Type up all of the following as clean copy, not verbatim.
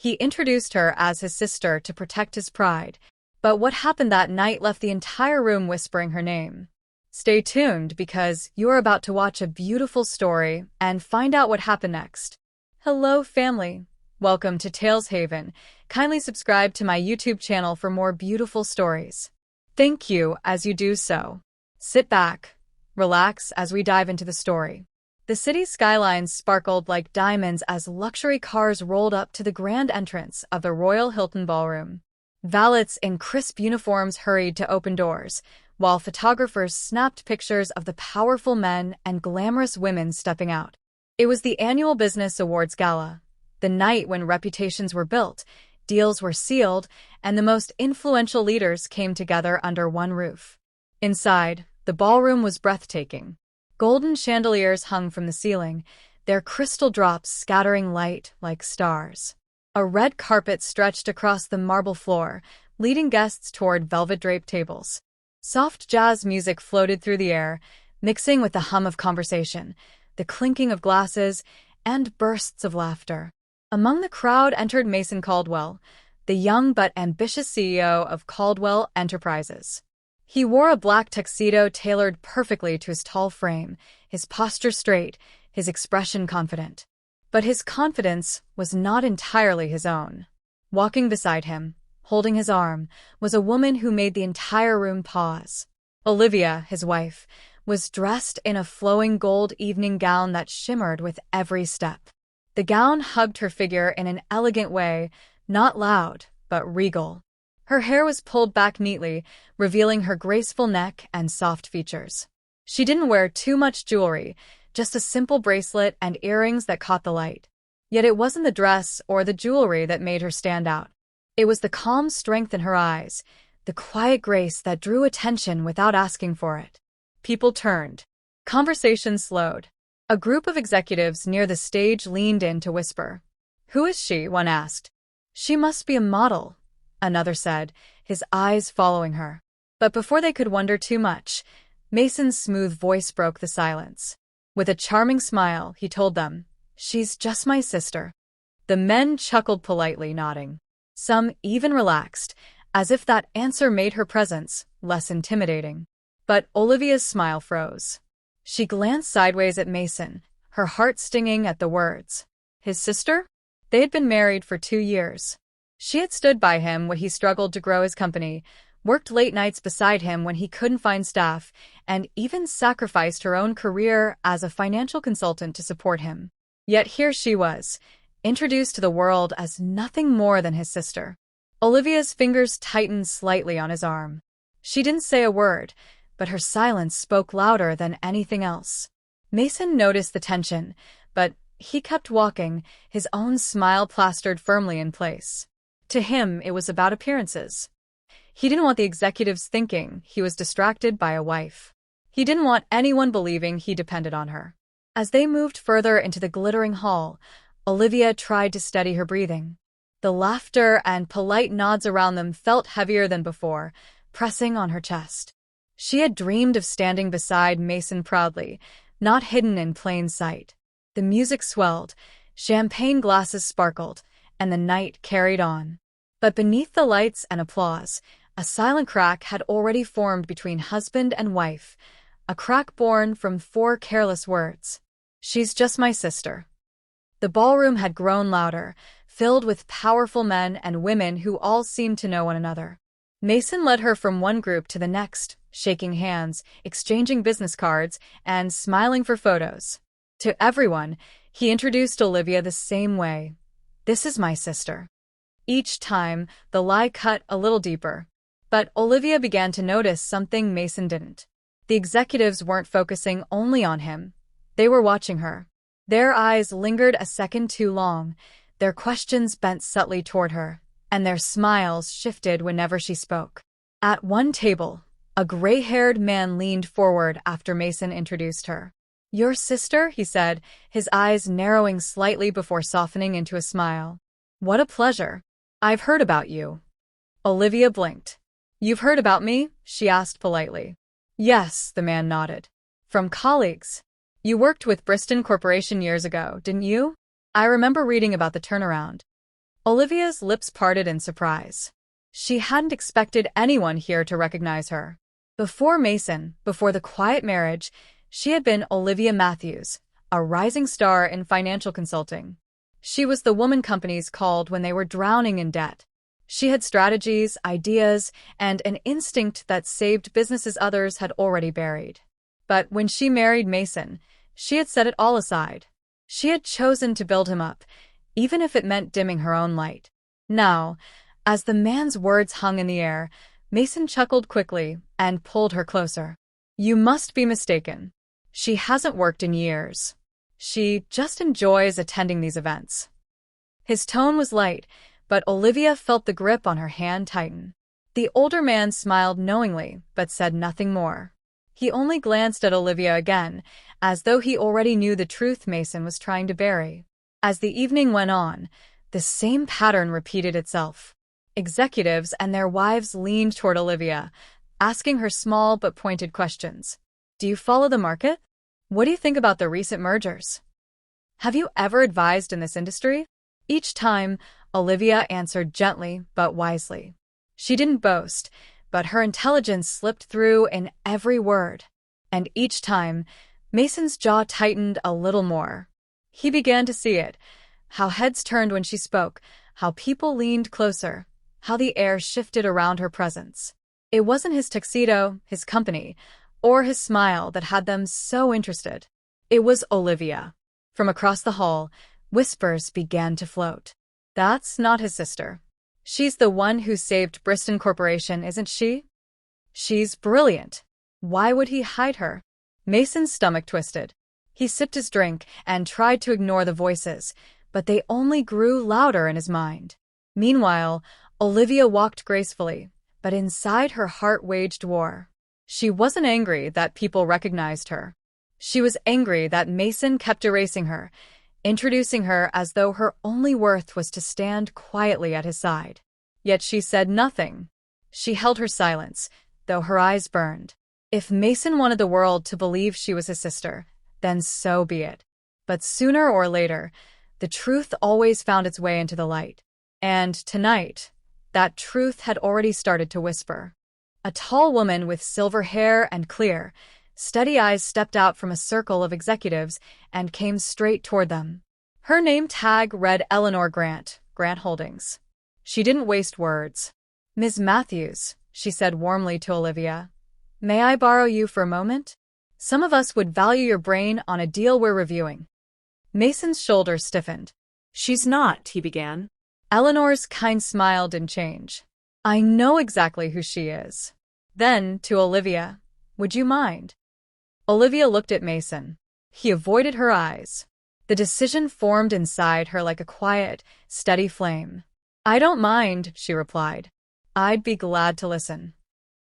He introduced her as his sister to protect his pride, but what happened that night left the entire room whispering her name. Stay tuned because you're about to watch a beautiful story and find out what happened next. Hello, family. Welcome to Tales Haven. Kindly subscribe to my YouTube channel for more beautiful stories. Thank you as you do so. Sit back, relax as we dive into the story. The city's skylines sparkled like diamonds as luxury cars rolled up to the grand entrance of the Royal Hilton Ballroom. Valets in crisp uniforms hurried to open doors, while photographers snapped pictures of the powerful men and glamorous women stepping out. It was the annual Business Awards Gala, the night when reputations were built, deals were sealed, and the most influential leaders came together under one roof. Inside, the ballroom was breathtaking. Golden chandeliers hung from the ceiling, their crystal drops scattering light like stars. A red carpet stretched across the marble floor, leading guests toward velvet-draped tables. Soft jazz music floated through the air, mixing with the hum of conversation, the clinking of glasses, and bursts of laughter. Among the crowd entered Mason Caldwell, the young but ambitious CEO of Caldwell Enterprises. He wore a black tuxedo tailored perfectly to his tall frame, his posture straight, his expression confident. But his confidence was not entirely his own. Walking beside him, holding his arm, was a woman who made the entire room pause. Olivia, his wife, was dressed in a flowing gold evening gown that shimmered with every step. The gown hugged her figure in an elegant way, not loud, but regal. Her hair was pulled back neatly, revealing her graceful neck and soft features. She didn't wear too much jewelry, just a simple bracelet and earrings that caught the light. Yet it wasn't the dress or the jewelry that made her stand out. It was the calm strength in her eyes, the quiet grace that drew attention without asking for it. People turned. Conversation slowed. A group of executives near the stage leaned in to whisper. "Who is she?" one asked. "She must be a model," another said, his eyes following her. But before they could wonder too much, Mason's smooth voice broke the silence. With a charming smile, he told them, "She's just my sister." The men chuckled politely, nodding. Some even relaxed, as if that answer made her presence less intimidating. But Olivia's smile froze. She glanced sideways at Mason, her heart stinging at the words. His sister? They had been married for 2 years. She had stood by him when he struggled to grow his company, worked late nights beside him when he couldn't find staff, and even sacrificed her own career as a financial consultant to support him. Yet here she was, introduced to the world as nothing more than his sister. Olivia's fingers tightened slightly on his arm. She didn't say a word, but her silence spoke louder than anything else. Mason noticed the tension, but he kept walking, his own smile plastered firmly in place. To him, it was about appearances. He didn't want the executives thinking he was distracted by a wife. He didn't want anyone believing he depended on her. As they moved further into the glittering hall, Olivia tried to steady her breathing. The laughter and polite nods around them felt heavier than before, pressing on her chest. She had dreamed of standing beside Mason proudly, not hidden in plain sight. The music swelled, champagne glasses sparkled, and the night carried on. But beneath the lights and applause, a silent crack had already formed between husband and wife, a crack born from 4 careless words. "She's just my sister." The ballroom had grown louder, filled with powerful men and women who all seemed to know one another. Mason led her from one group to the next, shaking hands, exchanging business cards, and smiling for photos. To everyone, he introduced Olivia the same way. "This is my sister." Each time, the lie cut a little deeper. But Olivia began to notice something Mason didn't. The executives weren't focusing only on him. They were watching her. Their eyes lingered a second too long, their questions bent subtly toward her, and their smiles shifted whenever she spoke. At one table, a gray-haired man leaned forward after Mason introduced her. "Your sister?" he said, his eyes narrowing slightly before softening into a smile. "What a pleasure. I've heard about you." Olivia blinked. "You've heard about me?" she asked politely. "Yes," the man nodded. "From colleagues. You worked with Bristol Corporation years ago, didn't you? I remember reading about the turnaround." Olivia's lips parted in surprise. She hadn't expected anyone here to recognize her. Before Mason, before the quiet marriage, she had been Olivia Matthews, a rising star in financial consulting. She was the woman companies called when they were drowning in debt. She had strategies, ideas, and an instinct that saved businesses others had already buried. But when she married Mason, she had set it all aside. She had chosen to build him up, even if it meant dimming her own light. Now, as the man's words hung in the air, Mason chuckled quickly and pulled her closer. You must be mistaken. She hasn't worked in years. She just enjoys attending these events. His tone was light, but Olivia felt the grip on her hand tighten. The older man smiled knowingly, but said nothing more. He only glanced at Olivia again, as though he already knew the truth Mason was trying to bury. As the evening went on, the same pattern repeated itself. Executives and their wives leaned toward Olivia, asking her small but pointed questions. Do you follow the market? What do you think about the recent mergers? Have you ever advised in this industry? Each time, Olivia answered gently but wisely. She didn't boast, but her intelligence slipped through in every word. And each time, Mason's jaw tightened a little more. He began to see it, how heads turned when she spoke, how people leaned closer, how the air shifted around her presence. It wasn't his tuxedo, his company, or his smile that had them so interested. It was Olivia. From across the hall, whispers began to float. That's not his sister. She's the one who saved Bristol Corporation, isn't she? She's brilliant. Why would he hide her? Mason's stomach twisted. He sipped his drink and tried to ignore the voices, but they only grew louder in his mind. Meanwhile, Olivia walked gracefully, but inside her heart waged war. She wasn't angry that people recognized her. She was angry that Mason kept erasing her, introducing her as though her only worth was to stand quietly at his side. Yet she said nothing. She held her silence, though her eyes burned. If Mason wanted the world to believe she was his sister, then so be it. But sooner or later, the truth always found its way into the light. And tonight, that truth had already started to whisper. A tall woman with silver hair and clear, steady eyes stepped out from a circle of executives and came straight toward them. Her name tag read Eleanor Grant, Grant Holdings. She didn't waste words. Ms. Matthews, she said warmly to Olivia, may I borrow you for a moment? Some of us would value your brain on a deal we're reviewing. Mason's shoulders stiffened. She's not, he began. Eleanor's kind smile didn't change. I know exactly who she is. Then, to Olivia, would you mind? Olivia looked at Mason. He avoided her eyes. The decision formed inside her like a quiet, steady flame. I don't mind, she replied. I'd be glad to listen.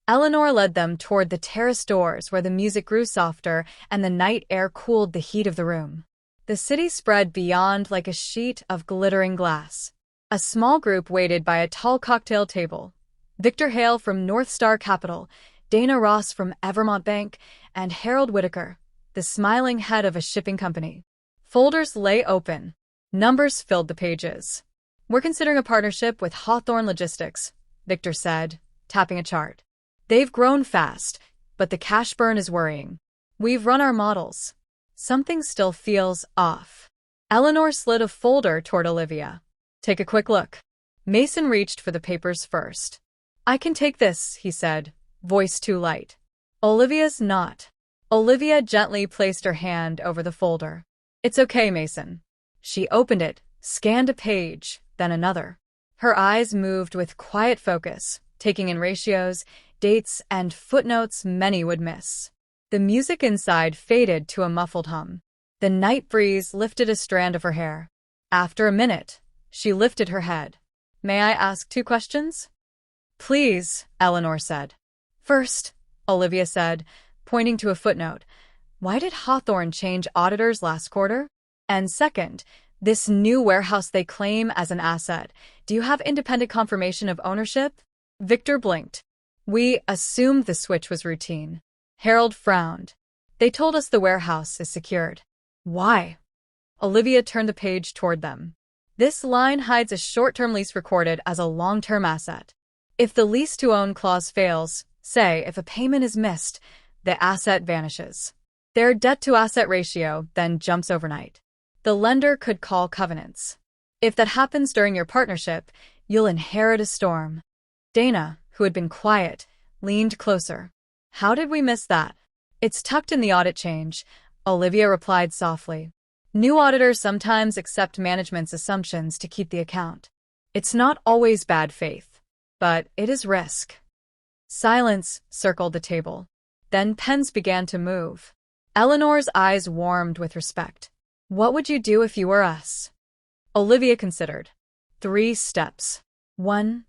Eleanor led them toward the terrace doors where the music grew softer and the night air cooled the heat of the room. The city spread beyond like a sheet of glittering glass. A small group waited by a tall cocktail table. Victor Hale from North Star Capital, Dana Ross from Evermont Bank, and Harold Whitaker, the smiling head of a shipping company. Folders lay open. Numbers filled the pages. We're considering a partnership with Hawthorne Logistics, Victor said, tapping a chart. They've grown fast, but the cash burn is worrying. We've run our models. Something still feels off. Eleanor slid a folder toward Olivia. Take a quick look. Mason reached for the papers first. I can take this, he said, voice too light. Olivia's not. Olivia gently placed her hand over the folder. It's okay, Mason. She opened it, scanned a page, then another. Her eyes moved with quiet focus, taking in ratios, dates, and footnotes many would miss. The music inside faded to a muffled hum. The night breeze lifted a strand of her hair. After a minute, she lifted her head. May I ask 2 questions? Please, Eleanor said. First, Olivia said, pointing to a footnote, why did Hawthorne change auditors last quarter? And second, this new warehouse they claim as an asset, do you have independent confirmation of ownership? Victor blinked. We assumed the switch was routine. Harold frowned. They told us the warehouse is secured. Why? Olivia turned the page toward them. This line hides a short-term lease recorded as a long-term asset. If the lease-to-own clause fails, say if a payment is missed, the asset vanishes. Their debt-to-asset ratio then jumps overnight. The lender could call covenants. If that happens during your partnership, you'll inherit a storm. Dana, who had been quiet, leaned closer. How did we miss that? It's tucked in the audit change, Olivia replied softly. New auditors sometimes accept management's assumptions to keep the account. It's not always bad faith, but it is risk. Silence circled the table. Then pens began to move. Eleanor's eyes warmed with respect. What would you do if you were us? Olivia considered. 3 steps. 1.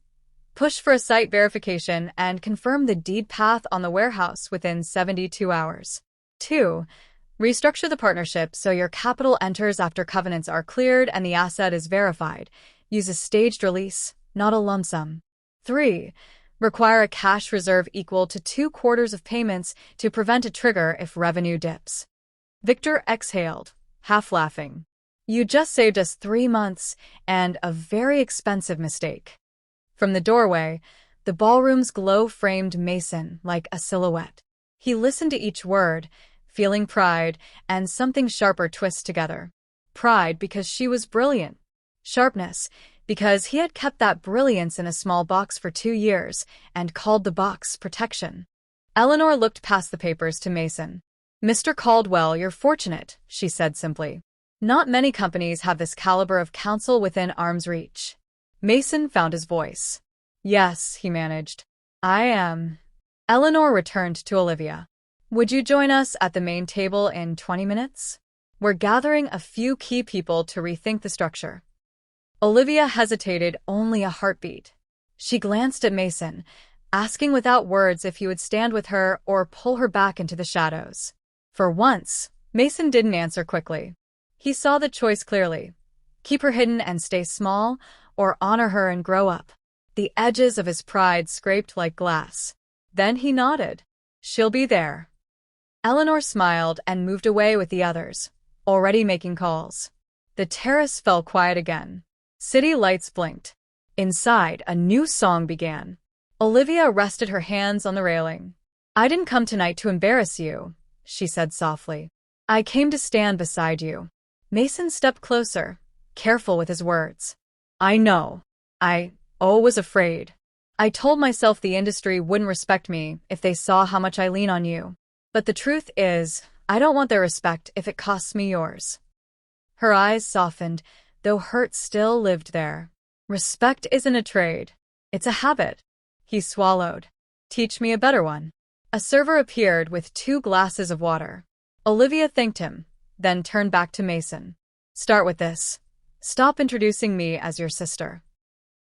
Push for a site verification and confirm the deed path on the warehouse within 72 hours. 2. Restructure the partnership so your capital enters after covenants are cleared and the asset is verified. Use a staged release, not a lump sum. 3. Require a cash reserve equal to 2/4 of payments to prevent a trigger if revenue dips. Victor exhaled, half laughing. You just saved us 3 months and a very expensive mistake. From the doorway, the ballroom's glow framed Mason like a silhouette. He listened to each word, feeling pride and something sharper twist together. Pride because she was brilliant. Sharpness because he had kept that brilliance in a small box for 2 years and called the box protection. Eleanor looked past the papers to Mason. Mr. Caldwell, you're fortunate, she said simply. Not many companies have this caliber of counsel within arm's reach. Mason found his voice. Yes, he managed. I am. Eleanor returned to Olivia. Would you join us at the main table in 20 minutes? We're gathering a few key people to rethink the structure. Olivia hesitated only a heartbeat. She glanced at Mason, asking without words if he would stand with her or pull her back into the shadows. For once, Mason didn't answer quickly. He saw the choice clearly. Keep her hidden and stay small, or honor her and grow up. The edges of his pride scraped like glass. Then he nodded. She'll be there. Eleanor smiled and moved away with the others, already making calls. The terrace fell quiet again. City lights blinked. Inside, a new song began. Olivia rested her hands on the railing. I didn't come tonight to embarrass you, she said softly. I came to stand beside you. Mason stepped closer, careful with his words. I know. I was afraid. I told myself the industry wouldn't respect me if they saw how much I lean on you. But the truth is, I don't want their respect if it costs me yours. Her eyes softened, though hurt still lived there. Respect isn't a trade. It's a habit. He swallowed. Teach me a better one. A server appeared with 2 glasses of water. Olivia thanked him, then turned back to Mason. Start with this. Stop introducing me as your sister.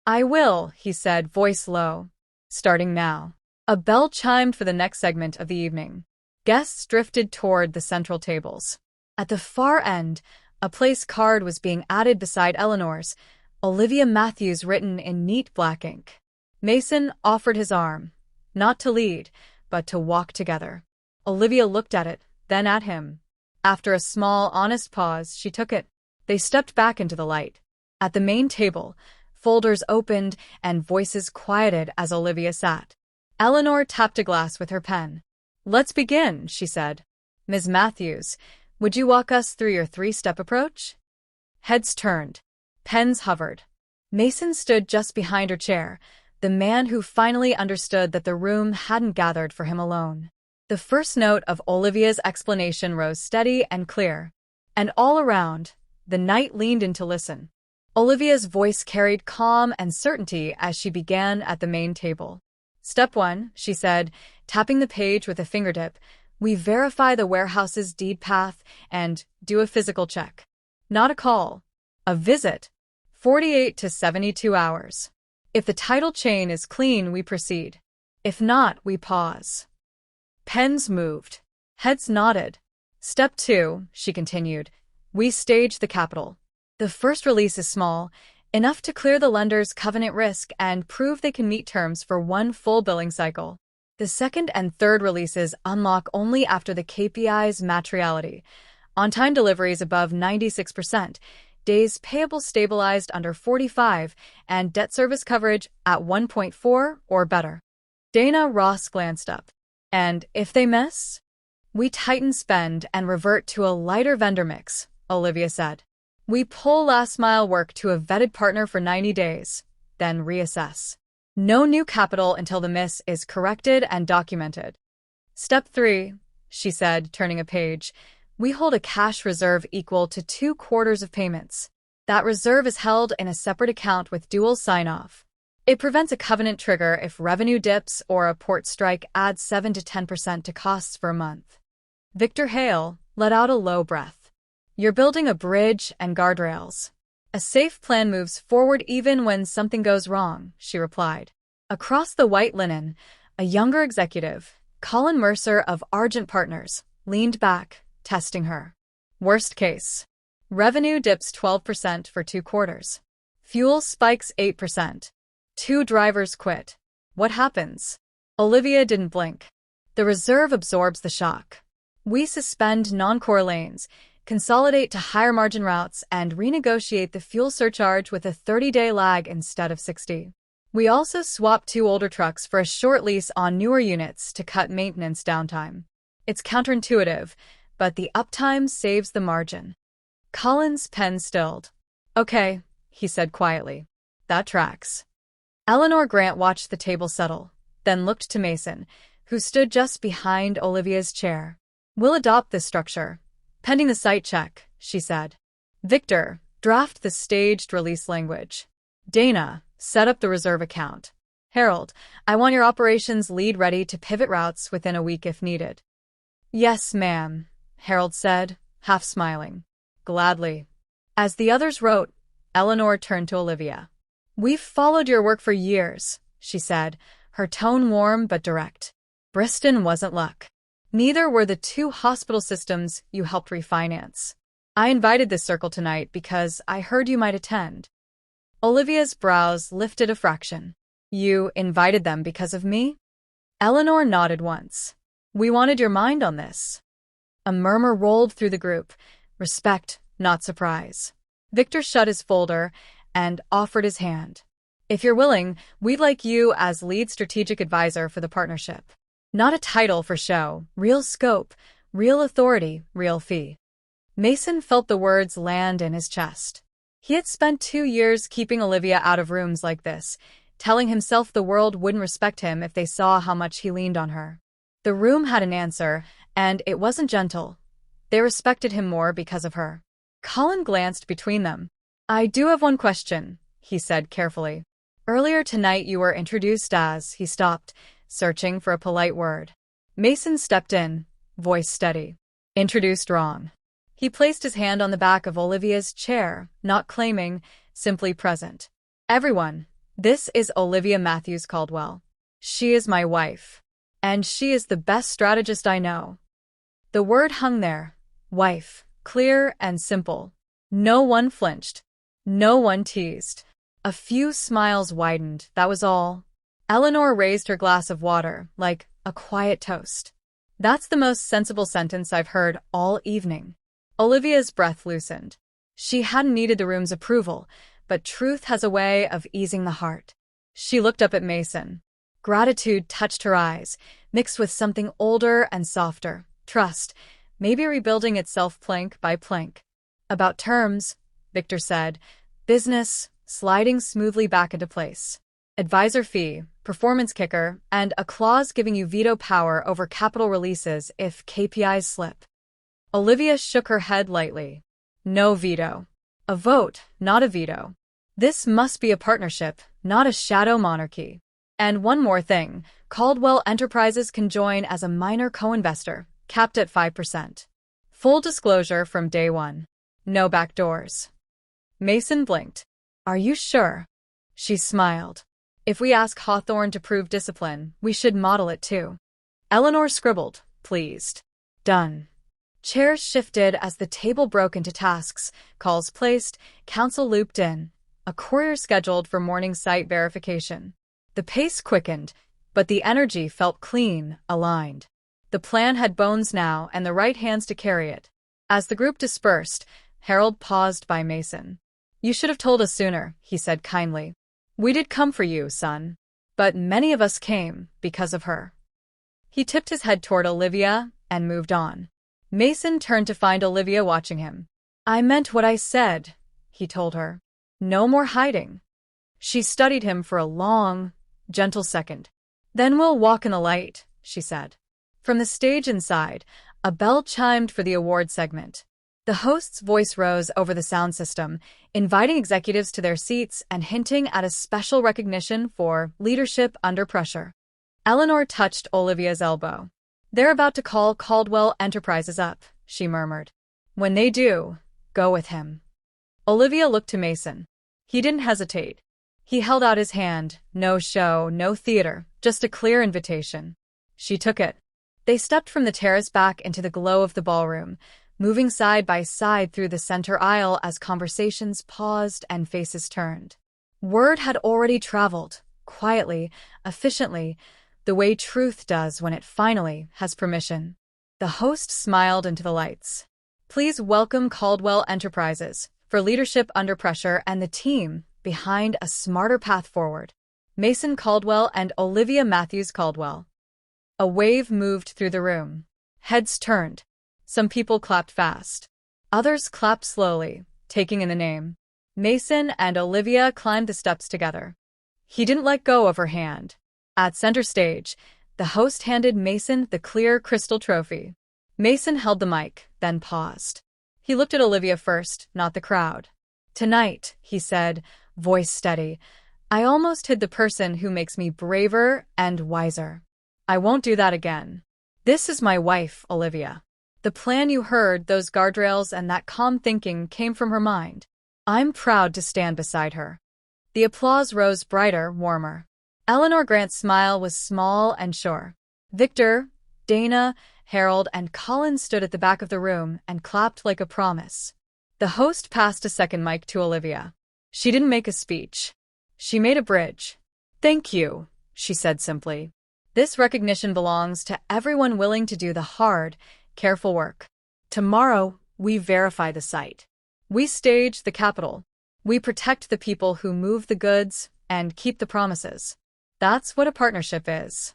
I will, he said, voice low. Starting now. A bell chimed for the next segment of the evening. Guests drifted toward the central tables. At the far end, a place card was being added beside Eleanor's, Olivia Matthews written in neat black ink. Mason offered his arm, not to lead, but to walk together. Olivia looked at it, then at him. After a small, honest pause, she took it. They stepped back into the light. At the main table, folders opened and voices quieted as Olivia sat. Eleanor tapped a glass with her pen. Let's begin, she said. Ms. Matthews, would you walk us through your 3-step approach? Heads turned. Pens hovered. Mason stood just behind her chair, the man who finally understood that the room hadn't gathered for him alone. The first note of Olivia's explanation rose steady and clear. And all around, the night leaned in to listen. Olivia's voice carried calm and certainty as she began at the main table. Step 1, she said, tapping the page with a fingertip. We verify the warehouse's deed path and do a physical check. Not a call. A visit. 48 to 72 hours. If the title chain is clean, we proceed. If not, we pause. Pens moved. Heads nodded. Step 2, she continued. We stage the capital. The first release is small, enough to clear the lender's covenant risk and prove they can meet terms for 1 full billing cycle. The second and third releases unlock only after the KPIs match reality. On-time deliveries above 96%, days payable stabilized under 45, and debt service coverage at 1.4 or better. Dana Ross glanced up. And if they miss? We tighten spend and revert to a lighter vendor mix, Olivia said. We pull last-mile work to a vetted partner for 90 days, then reassess. No new capital until the miss is corrected and documented. Step 3, she said, turning a page. We hold a cash reserve equal to 2 quarters of payments. That reserve is held in a separate account with dual sign-off. It prevents a covenant trigger if revenue dips or a port strike adds 7 to 10% to costs for a month. Victor Hale let out a low breath. You're building a bridge and guardrails. A safe plan moves forward even when something goes wrong, she replied. Across the white linen, a younger executive, Colin Mercer of Argent Partners, leaned back, testing her. Worst case. Revenue dips 12% for 2 quarters. Fuel spikes 8%. 2 drivers quit. What happens? Olivia didn't blink. The reserve absorbs the shock. We suspend non-core lanes, consolidate to higher-margin routes, and renegotiate the fuel surcharge with a 30-day lag instead of 60. We also swap 2 older trucks for a short lease on newer units to cut maintenance downtime. It's counterintuitive, but the uptime saves the margin. Colin's pen stilled. Okay, he said quietly. That tracks. Eleanor Grant watched the table settle, then looked to Mason, who stood just behind Olivia's chair. We'll adopt this structure. Pending the site check, she said. Victor, draft the staged release language. Dana, set up the reserve account. Harold, I want your operations lead ready to pivot routes within a week if needed. Yes, ma'am, Harold said, half smiling. Gladly. As the others wrote, Eleanor turned to Olivia. We've followed your work for years, she said, her tone warm but direct. Bristol wasn't luck. Neither were the 2 hospital systems you helped refinance. I invited this circle tonight because I heard you might attend. Olivia's brows lifted a fraction. You invited them because of me? Eleanor nodded once. We wanted your mind on this. A murmur rolled through the group. Respect, not surprise. Victor shut his folder and offered his hand. If you're willing, we'd like you as lead strategic advisor for the partnership. Not a title for show, real scope, real authority, real fee. Mason felt the words land in his chest. He had spent 2 years keeping Olivia out of rooms like this, telling himself the world wouldn't respect him if they saw how much he leaned on her. The room had an answer, and it wasn't gentle. They respected him more because of her. Colin glanced between them. I do have one question, he said carefully. Earlier tonight you were introduced as, he stopped, searching for a polite word. Mason stepped in, voice steady. Introduced wrong. He placed his hand on the back of Olivia's chair, not claiming, simply present. Everyone, this is Olivia Matthews Caldwell. She is my wife. And she is the best strategist I know. The word hung there, wife, clear and simple. No one flinched. No one teased. A few smiles widened, that was all. Eleanor raised her glass of water, like a quiet toast. That's the most sensible sentence I've heard all evening. Olivia's breath loosened. She hadn't needed the room's approval, but truth has a way of easing the heart. She looked up at Mason. Gratitude touched her eyes, mixed with something older and softer. Trust, maybe rebuilding itself plank by plank. About terms, Victor said. Business, sliding smoothly back into place. Advisor fee, performance kicker, and a clause giving you veto power over capital releases if KPIs slip. Olivia shook her head lightly. No veto. A vote, not a veto. This must be a partnership, not a shadow monarchy. And one more thing, Caldwell Enterprises can join as a minor co-investor, capped at 5%. Full disclosure from day one. No backdoors. Mason blinked. Are you sure? She smiled. If we ask Hawthorne to prove discipline, we should model it too. Eleanor scribbled, pleased. Done. Chairs shifted as the table broke into tasks, calls placed, counsel looped in, a courier scheduled for morning site verification. The pace quickened, but the energy felt clean, aligned. The plan had bones now and the right hands to carry it. As the group dispersed, Harold paused by Mason. You should have told us sooner, he said kindly. We did come for you, son. But many of us came because of her. He tipped his head toward Olivia and moved on. Mason turned to find Olivia watching him. I meant what I said, he told her. No more hiding. She studied him for a long, gentle second. Then we'll walk in the light, she said. From the stage inside, a bell chimed for the award segment. The host's voice rose over the sound system, inviting executives to their seats and hinting at a special recognition for leadership under pressure. Eleanor touched Olivia's elbow. They're about to call Caldwell Enterprises up, she murmured. When they do, go with him. Olivia looked to Mason. He didn't hesitate. He held out his hand, no show, no theater, just a clear invitation. She took it. They stepped from the terrace back into the glow of the ballroom, moving side by side through the center aisle as conversations paused and faces turned. Word had already traveled, quietly, efficiently, the way truth does when it finally has permission. The host smiled into the lights. Please welcome Caldwell Enterprises for leadership under pressure and the team behind a smarter path forward. Mason Caldwell and Olivia Matthews Caldwell. A wave moved through the room. Heads turned. Some people clapped fast. Others clapped slowly, taking in the name. Mason and Olivia climbed the steps together. He didn't let go of her hand. At center stage, the host handed Mason the clear crystal trophy. Mason held the mic, then paused. He looked at Olivia first, not the crowd. Tonight, he said, voice steady, I almost hid the person who makes me braver and wiser. I won't do that again. This is my wife, Olivia. The plan you heard, those guardrails and that calm thinking came from her mind. I'm proud to stand beside her. The applause rose brighter, warmer. Eleanor Grant's smile was small and sure. Victor, Dana, Harold, and Colin stood at the back of the room and clapped like a promise. The host passed a second mic to Olivia. She didn't make a speech. She made a bridge. Thank you, she said simply. This recognition belongs to everyone willing to do the hard, careful work. Tomorrow, we verify the site. We stage the capital. We protect the people who move the goods and keep the promises. That's what a partnership is.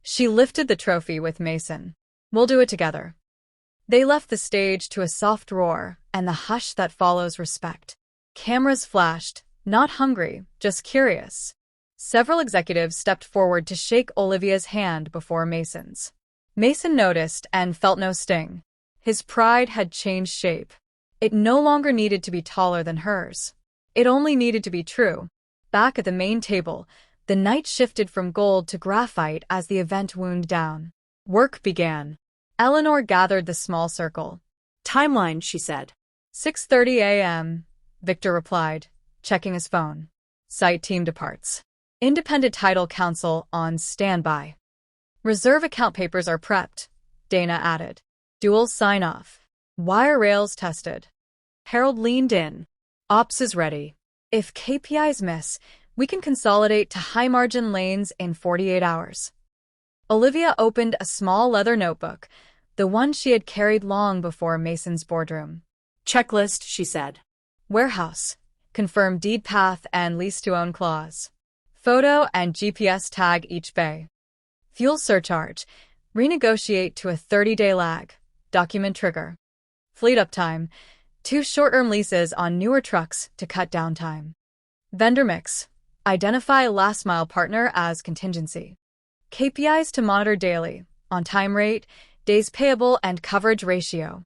She lifted the trophy with Mason. We'll do it together. They left the stage to a soft roar and the hush that follows respect. Cameras flashed, not hungry, just curious. Several executives stepped forward to shake Olivia's hand before Mason's. Mason noticed and felt no sting. His pride had changed shape. It no longer needed to be taller than hers. It only needed to be true. Back at the main table, the night shifted from gold to graphite as the event wound down. Work began. Eleanor gathered the small circle. Timeline, she said. 6:30 a.m., Victor replied, checking his phone. Site team departs. Independent title counsel on standby. Reserve account papers are prepped, Dana added. Dual sign-off. Wire rails tested. Harold leaned in. Ops is ready. If KPIs miss, we can consolidate to high-margin lanes in 48 hours. Olivia opened a small leather notebook, the one she had carried long before Mason's boardroom. Checklist, she said. Warehouse. Confirm deed path and lease-to-own clause. Photo and GPS tag each bay. Fuel surcharge. Renegotiate to a 30-day lag. Document trigger. Fleet uptime. 2 short-term leases on newer trucks to cut downtime. Vendor mix. Identify last-mile partner as contingency. KPIs to monitor daily. On-time rate, days payable, and coverage ratio.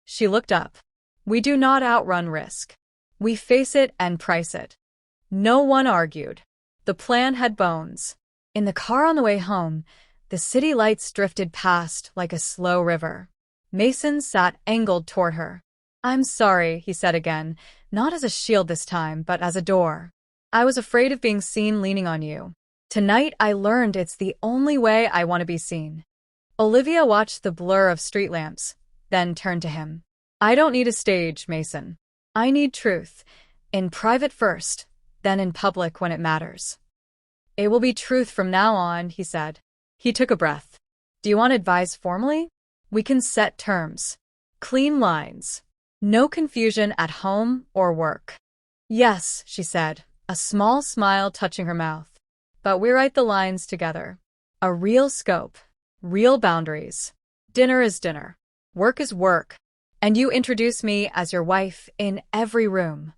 She looked up. We do not outrun risk. We face it and price it. No one argued. The plan had bones. In the car on the way home, the city lights drifted past like a slow river. Mason sat angled toward her. I'm sorry, he said again, not as a shield this time, but as a door. I was afraid of being seen leaning on you. Tonight I learned it's the only way I want to be seen. Olivia watched the blur of street lamps, then turned to him. I don't need a stage, Mason. I need truth. In private first, then in public when it matters. It will be truth from now on, he said. He took a breath. Do you want advice formally? We can set terms. Clean lines. No confusion at home or work. Yes, she said, a small smile touching her mouth. But we write the lines together. A real scope, real boundaries. Dinner is dinner. Work is work. And you introduce me as your wife in every room.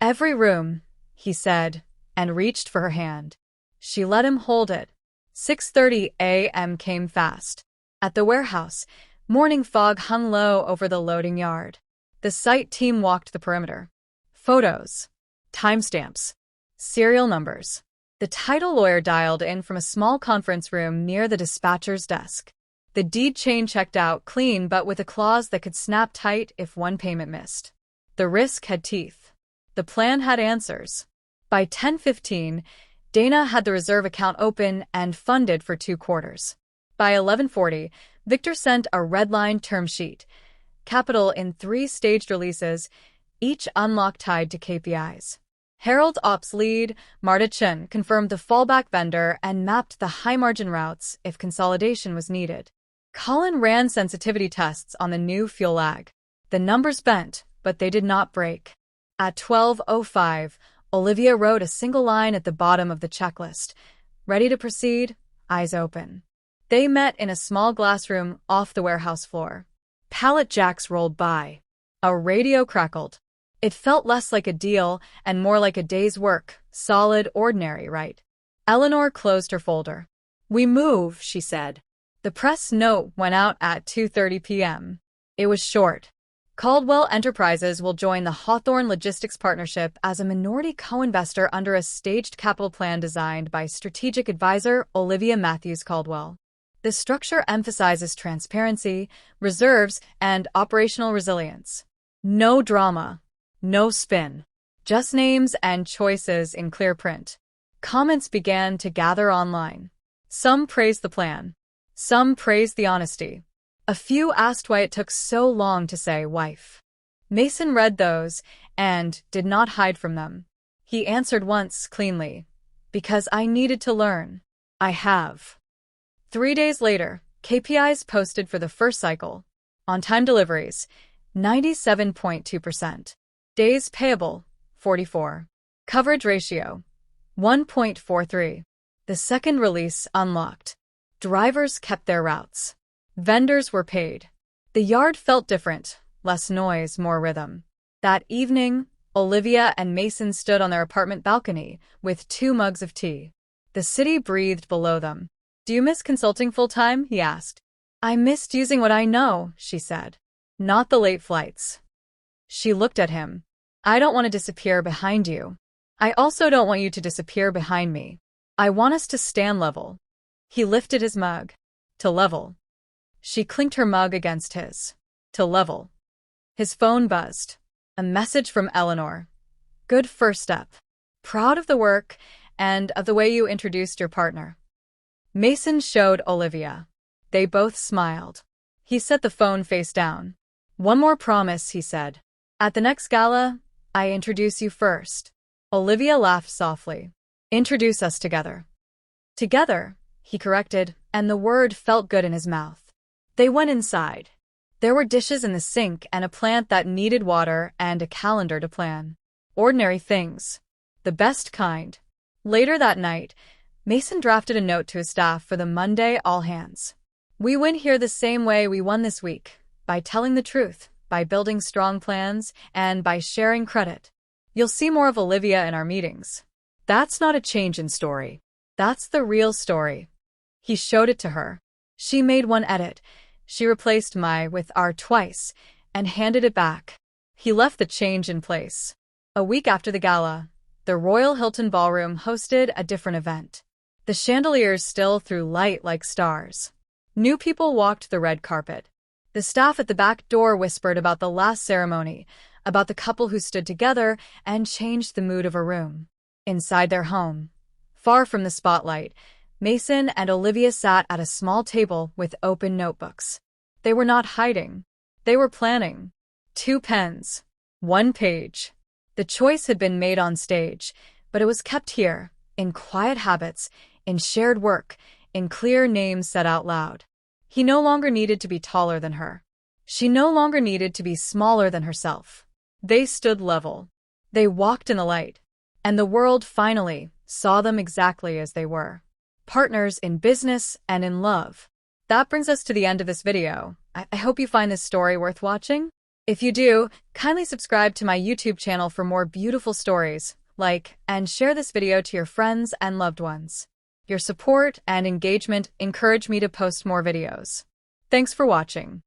Every room, he said, and reached for her hand. She let him hold it. 6:30 a.m. came fast. At the warehouse, morning fog hung low over the loading yard. The site team walked the perimeter. Photos, timestamps, serial numbers. The title lawyer dialed in from a small conference room near the dispatcher's desk. The deed chain checked out clean but with a clause that could snap tight if one payment missed. The risk had teeth. The plan had answers. By 10:15, Dana had the reserve account open and funded for 2 quarters. By 11:40, Victor sent a red-line term sheet, capital in 3 staged releases, each unlock tied to KPIs. Harold Ops lead, Marta Chen, confirmed the fallback vendor and mapped the high-margin routes if consolidation was needed. Colin ran sensitivity tests on the new fuel lag. The numbers bent, but they did not break. At 12:05, Olivia wrote a single line at the bottom of the checklist. Ready to proceed, eyes open. They met in a small glass room off the warehouse floor. Pallet jacks rolled by. A radio crackled. It felt less like a deal and more like a day's work, solid, ordinary, right? Eleanor closed her folder. We move, she said. The press note went out at 2:30 p.m. It was short. Caldwell Enterprises will join the Hawthorne Logistics Partnership as a minority co-investor under a staged capital plan designed by strategic advisor Olivia Matthews Caldwell. The structure emphasizes transparency, reserves, and operational resilience. No drama, no spin, just names and choices in clear print. Comments began to gather online. Some praised the plan. Some praised the honesty. A few asked why it took so long to say wife. Mason read those and did not hide from them. He answered once cleanly, because I needed to learn. I have. 3 days later, KPIs posted for the first cycle. On-time deliveries, 97.2%. Days payable, 44. Coverage ratio, 1.43. The second release unlocked. Drivers kept their routes. Vendors were paid. The yard felt different, less noise, more rhythm. That evening, Olivia and Mason stood on their apartment balcony with 2 mugs of tea. The city breathed below them. Do you miss consulting full-time? He asked. I missed using what I know, she said. Not the late flights. She looked at him. I don't want to disappear behind you. I also don't want you to disappear behind me. I want us to stand level. He lifted his mug. To level. She clinked her mug against his. To level. His phone buzzed. A message from Eleanor. Good first step. Proud of the work and of the way you introduced your partner. Mason showed Olivia. They both smiled. He set the phone face down. One more promise, he said. At the next gala, I introduce you first. Olivia laughed softly. Introduce us together. Together, he corrected, and the word felt good in his mouth. They went inside. There were dishes in the sink and a plant that needed water and a calendar to plan. Ordinary things. The best kind. Later that night, Mason drafted a note to his staff for the Monday all-hands. We win here the same way we won this week, by telling the truth, by building strong plans, and by sharing credit. You'll see more of Olivia in our meetings. That's not a change in story. That's the real story. He showed it to her. She made one edit. She replaced my with our twice and handed it back. He left the change in place. A week after the gala, the Royal Hilton Ballroom hosted a different event. The chandeliers still threw light like stars. New people walked the red carpet. The staff at the back door whispered about the last ceremony, about the couple who stood together and changed the mood of a room. Inside their home, far from the spotlight, Mason and Olivia sat at a small table with open notebooks. They were not hiding. They were planning. 2 pens. 1 page. The choice had been made on stage, but it was kept here, in quiet habits, in shared work, in clear names said out loud. He no longer needed to be taller than her. She no longer needed to be smaller than herself. They stood level. They walked in the light. And the world finally saw them exactly as they were. Partners in business and in love. That brings us to the end of this video. I hope you find this story worth watching. If you do, kindly subscribe to my YouTube channel for more beautiful stories, like, and share this video to your friends and loved ones. Your support and engagement encourage me to post more videos. Thanks for watching.